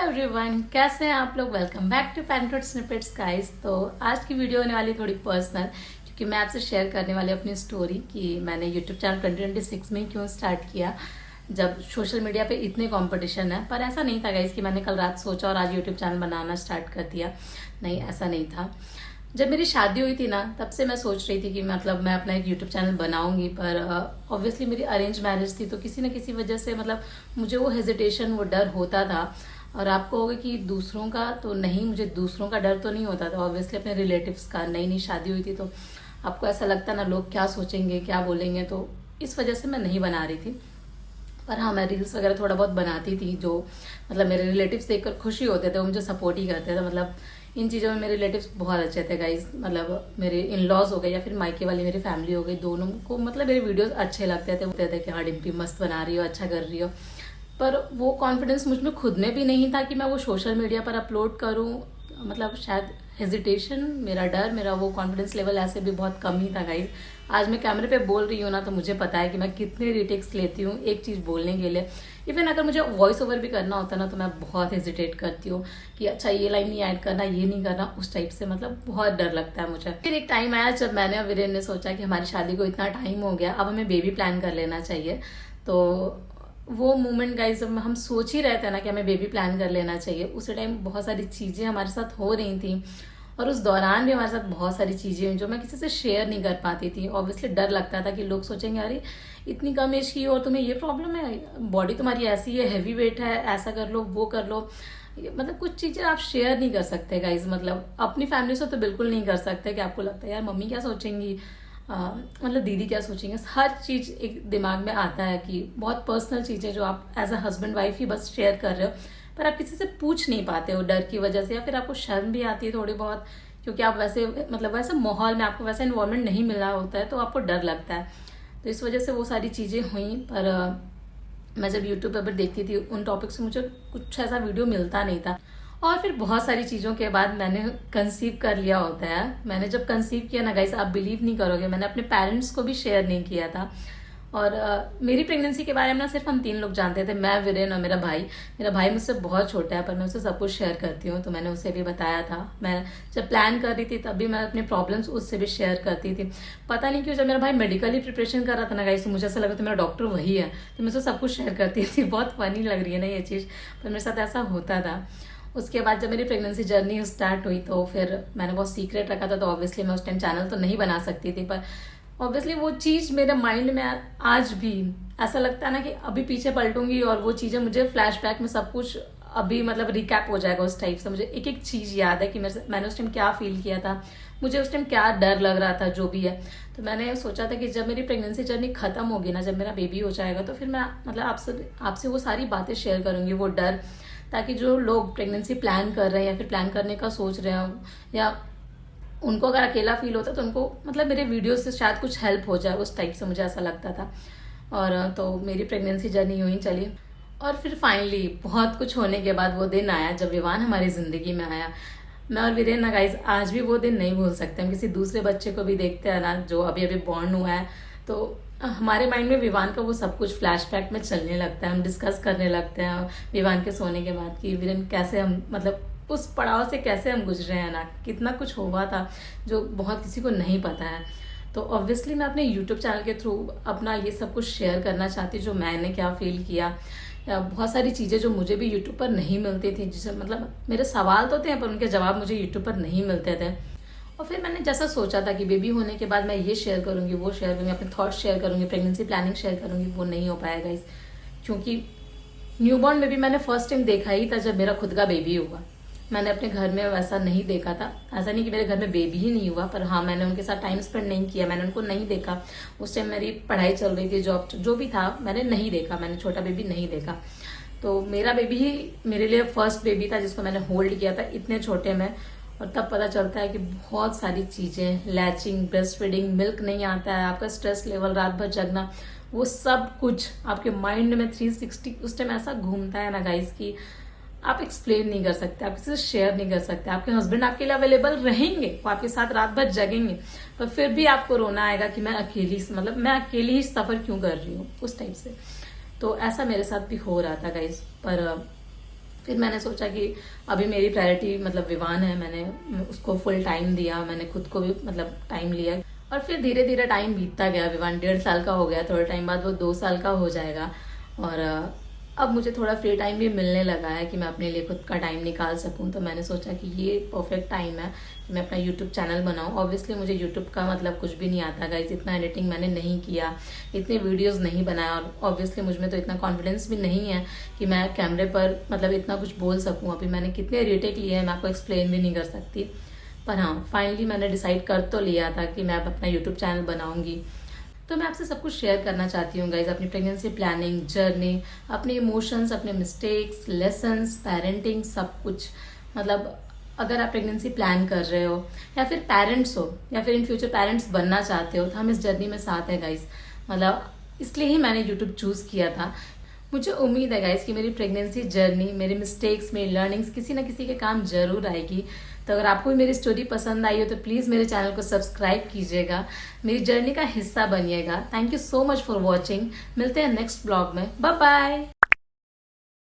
Everyone, कैसे हैं आप लोग। Welcome back to parenthood snippets guys. तो आज की वीडियो होने वाली थोड़ी पर्सनल, क्योंकि मैं आपसे शेयर करने वाली अपनी स्टोरी कि मैंने यूट्यूब चैनल 2026 में क्यों स्टार्ट किया, जब सोशल मीडिया पे इतने कंपटीशन है। पर ऐसा नहीं था गाइस कि मैंने कल रात सोचा और आज यूट्यूब चैनल बनाना स्टार्ट कर दिया। नहीं, ऐसा नहीं था। जब मेरी शादी हुई थी ना, तब से मैं सोच रही थी कि मतलब मैं अपना एक यूट्यूब चैनल बनाऊंगी। पर ऑब्वियसली मेरी अरेंज मैरिज थी, तो किसी न किसी वजह से मतलब मुझे वो हेजिटेशन, वो डर होता था। और आपको होगा कि दूसरों का तो नहीं, मुझे दूसरों का डर तो नहीं होता था, ऑब्वियसली अपने रिलेटिव्स का। नई नई शादी हुई थी तो आपको ऐसा लगता ना, लोग क्या सोचेंगे, क्या बोलेंगे, तो इस वजह से मैं नहीं बना रही थी। पर हाँ, मैं रील्स वगैरह थोड़ा बहुत बनाती थी, जो मतलब मेरे रिलेटिव्स देखकर खुशी होते थे, वो मुझे सपोर्ट ही करते थे। मतलब इन चीज़ों में मेरे रिलेटिव्स बहुत अच्छे थे गाइस। मतलब मेरे इन लॉज हो गए या फिर मायके वाली मेरी फैमिली हो गई, दोनों को मतलब मेरे वीडियोस अच्छे लगते थे। बोलते थे कि हाँ डिम्पी मस्त बना रही हो, अच्छा कर रही हो। पर वो कॉन्फिडेंस मुझ में खुद में भी नहीं था कि मैं वो सोशल मीडिया पर अपलोड करूँ। मतलब शायद हेजिटेशन, मेरा डर, मेरा वो कॉन्फिडेंस लेवल ऐसे भी बहुत कम ही था गाइज। आज मैं कैमरे पे बोल रही हूँ ना, तो मुझे पता है कि मैं कितने रिटेक्स लेती हूँ एक चीज़ बोलने के लिए। इवन अगर मुझे वॉइस ओवर भी करना होता है ना, तो मैं बहुत हेजिटेट करती हूँ कि अच्छा ये लाइन नहीं ऐड करना, ये नहीं करना, उस टाइप से मतलब बहुत डर लगता है मुझे। फिर एक टाइम आया जब मैंने और वीरेन ने सोचा कि हमारी शादी को इतना टाइम हो गया, अब हमें बेबी प्लान कर लेना चाहिए। तो वो मोमेंट गाइज, जब हम सोच ही रहे थे ना कि हमें बेबी प्लान कर लेना चाहिए, उस टाइम बहुत सारी चीज़ें हमारे साथ हो रही थी। और उस दौरान भी हमारे साथ बहुत सारी चीज़ें हुई जो मैं किसी से शेयर नहीं कर पाती थी। ऑब्वियसली डर लगता था कि लोग सोचेंगे अरे इतनी कम एज की हो और तुम्हें ये प्रॉब्लम है, बॉडी तुम्हारी ऐसी है, हैवी वेट है, ऐसा कर लो, वो कर लो। मतलब कुछ चीज़ें आप शेयर नहीं कर सकते गाइज। मतलब अपनी फैमिली से तो बिल्कुल नहीं कर सकते कि आपको लगता है यार मम्मी क्या सोचेंगी, मतलब दीदी क्या सोचेंगे। हर चीज़ एक दिमाग में आता है कि बहुत पर्सनल चीज़ें जो आप एज अ हस्बैंड वाइफ ही बस शेयर कर रहे हो, पर आप किसी से पूछ नहीं पाते हो डर की वजह से, या फिर आपको शर्म भी आती है थोड़ी बहुत, क्योंकि आप वैसे मतलब वैसे माहौल में आपको वैसा इन्वायरमेंट नहीं मिल रहा होता है, तो आपको डर लगता है। तो इस वजह से वो सारी चीज़ें हुई। पर मैं जब यूट्यूब पर देखती थी उन टॉपिक से, मुझे कुछ ऐसा वीडियो मिलता नहीं था। और फिर बहुत सारी चीज़ों के बाद मैंने कंसीव कर लिया होता है। मैंने जब कंसीव किया ना गाइस, आप बिलीव नहीं करोगे, मैंने अपने पेरेंट्स को भी शेयर नहीं किया था। और मेरी प्रेगनेंसी के बारे में ना सिर्फ हम 3 लोग जानते थे, मैं, वीरेन और मेरा भाई। मेरा भाई मुझसे बहुत छोटा है, पर मैं उससे सब कुछ शेयर करती हूँ, तो मैंने उसे भी बताया था। मैं जब प्लान कर रही थी तब भी मैं अपने प्रॉब्लम्स उससे भी शेयर करती थी। पता नहीं क्यों, जब मेरा भाई मेडिकली प्रिपरेशन कर रहा था ना गाइस, तो मुझे ऐसा लगा था मेरा डॉक्टर वही है, तो मैं उससे सब कुछ शेयर करती थी। बहुत फनी लग रही है ना ये चीज़, पर मेरे साथ ऐसा होता था। उसके बाद जब मेरी प्रेगनेंसी जर्नी स्टार्ट हुई, तो फिर मैंने बहुत सीक्रेट रखा था, तो ऑब्वियसली मैं उस टाइम चैनल तो नहीं बना सकती थी। पर ऑब्वियसली वो चीज़ मेरे माइंड में आज भी ऐसा लगता है ना कि अभी पीछे पलटूंगी और वो चीज़ें मुझे फ्लैशबैक में सब कुछ अभी मतलब रिकैप हो जाएगा उस टाइप से। मुझे एक एक चीज़ याद है कि मैंने उस टाइम क्या फील किया था, मुझे उस टाइम क्या डर लग रहा था, जो भी है। तो मैंने सोचा था कि जब मेरी प्रेगनेंसी जर्नी खत्म होगी ना, जब मेरा बेबी हो जाएगा, तो फिर मैं मतलब आपसे वो सारी बातें शेयर करूंगी, वो डर, ताकि जो लोग प्रेगनेंसी प्लान कर रहे हैं या फिर प्लान करने का सोच रहे हो, या उनको अगर अकेला फील होता है, तो उनको मतलब मेरे वीडियो से शायद कुछ हेल्प हो जाए, उस टाइप से मुझे ऐसा लगता था। और तो मेरी प्रेगनेंसी जर्नी यूं ही चली। और फिर फाइनली बहुत कुछ होने के बाद वो दिन आया जब विवान हमारी ज़िंदगी में आया। मैं और वीरेन ना गाइज आज भी वो दिन नहीं भूल सकते। हम किसी दूसरे बच्चे को भी देखते हैं ना, जो अभी अभी बॉर्न हुआ है, तो हमारे माइंड में विवान का वो सब कुछ फ्लैशबैक में चलने लगता है। हम डिस्कस करने लगते हैं विवान के सोने के बाद कि वीरेन कैसे हम मतलब उस पड़ाव से कैसे हम गुजरे हैं ना, कितना कुछ हुआ था जो बहुत किसी को नहीं पता है। तो ऑब्वियसली मैं अपने यूट्यूब चैनल के थ्रू अपना ये सब कुछ शेयर करना चाहती, जो मैंने क्या फील किया, या बहुत सारी चीज़ें जो मुझे भी यूट्यूब पर नहीं मिलती थी, जिसे मतलब मेरे सवाल तो थे पर उनके जवाब मुझे यूट्यूब पर नहीं मिलते थे। और फिर मैंने जैसा सोचा था कि बेबी होने के बाद मैं ये शेयर करूँगी, वो शेयर करूँगी, अपने थॉट्स शेयर करूँगी, प्रेगनेंसी प्लानिंग शेयर करूँगी, वो नहीं हो पाएगा इस, क्योंकि न्यूबॉर्न बेबी मैंने फर्स्ट टाइम देखा ही था जब मेरा खुद का बेबी हुआ। मैंने अपने घर में वैसा नहीं देखा था। ऐसा नहीं कि मेरे घर में बेबी ही नहीं हुआ, पर हाँ मैंने उनके साथ टाइम स्पेंड नहीं किया, मैंने उनको नहीं देखा। उस टाइम मेरी पढ़ाई चल रही थी, जॉब जो भी था मैंने नहीं देखा, मैंने छोटा बेबी नहीं देखा। तो मेरा बेबी ही मेरे लिए फर्स्ट बेबी था जिसको मैंने होल्ड किया था इतने छोटे में। और तब पता चलता है कि बहुत सारी चीज़ें, लैचिंग, ब्रेस्ट फीडिंग, मिल्क नहीं आता है, आपका स्ट्रेस लेवल, रात भर जगना, वो सब कुछ आपके माइंड में 360 उस टाइम ऐसा घूमता है ना गाइस कि आप एक्सप्लेन नहीं कर सकते, आप किसी से शेयर नहीं कर सकते। आपके हस्बैंड आपके लिए अवेलेबल रहेंगे, वो आपके साथ रात भर जगेंगे, पर फिर भी आपको रोना आएगा कि मैं अकेली, मतलब मैं अकेली ही सफर क्यों कर रही हूँ, उस टाइप से। तो ऐसा मेरे साथ भी हो रहा था गाइस। पर फिर मैंने सोचा कि अभी मेरी प्रायोरिटी मतलब विवान है, मैंने उसको फुल टाइम दिया, मैंने खुद को भी मतलब टाइम लिया और फिर धीरे धीरे टाइम बीतता गया। विवान 1.5 साल का हो गया, थोड़े टाइम बाद वो 2 साल का हो जाएगा और अब मुझे थोड़ा फ्री टाइम भी मिलने लगा है कि मैं अपने लिए खुद का टाइम निकाल सकूं। तो मैंने सोचा कि ये परफेक्ट टाइम है कि मैं अपना यूट्यूब चैनल बनाऊं। ऑब्वियसली मुझे यूट्यूब का मतलब कुछ भी नहीं आता गाइस, इतना एडिटिंग मैंने नहीं किया, इतने वीडियोस नहीं बनाया और ऑब्वियसली मुझ में तो इतना कॉन्फिडेंस भी नहीं है कि मैं कैमरे पर मतलब इतना कुछ बोल सकूँ। अभी मैंने कितने रीटेक लिए हैं मैं आपको एक्सप्लेन भी नहीं कर सकती, पर हाँ फाइनली मैंने डिसाइड कर तो लिया था कि मैं अपना यूट्यूब चैनल बनाऊंगी। तो मैं आपसे सब कुछ शेयर करना चाहती हूँ गाइज, अपनी प्रेगनेंसी प्लानिंग जर्नी, अपने इमोशंस, अपने मिस्टेक्स, लेसन्स, पेरेंटिंग, सब कुछ। मतलब अगर आप प्रेगनेंसी प्लान कर रहे हो या फिर पेरेंट्स हो या फिर इन फ्यूचर पेरेंट्स बनना चाहते हो तो हम इस जर्नी में साथ हैं गाइज। मतलब इसलिए ही मैंने यूट्यूब चूज़ किया था। मुझे उम्मीद है गाइज कि मेरी प्रेगनेंसी जर्नी, मेरे मिस्टेक्स, मेरी लर्निंग्स किसी ना किसी के काम जरूर आएगी। तो अगर आपको भी मेरी स्टोरी पसंद आई हो तो प्लीज़ मेरे चैनल को सब्सक्राइब कीजिएगा, मेरी जर्नी का हिस्सा बनिएगा। Thank you so much for watching. मिलते हैं नेक्स्ट ब्लॉग में। Bye bye.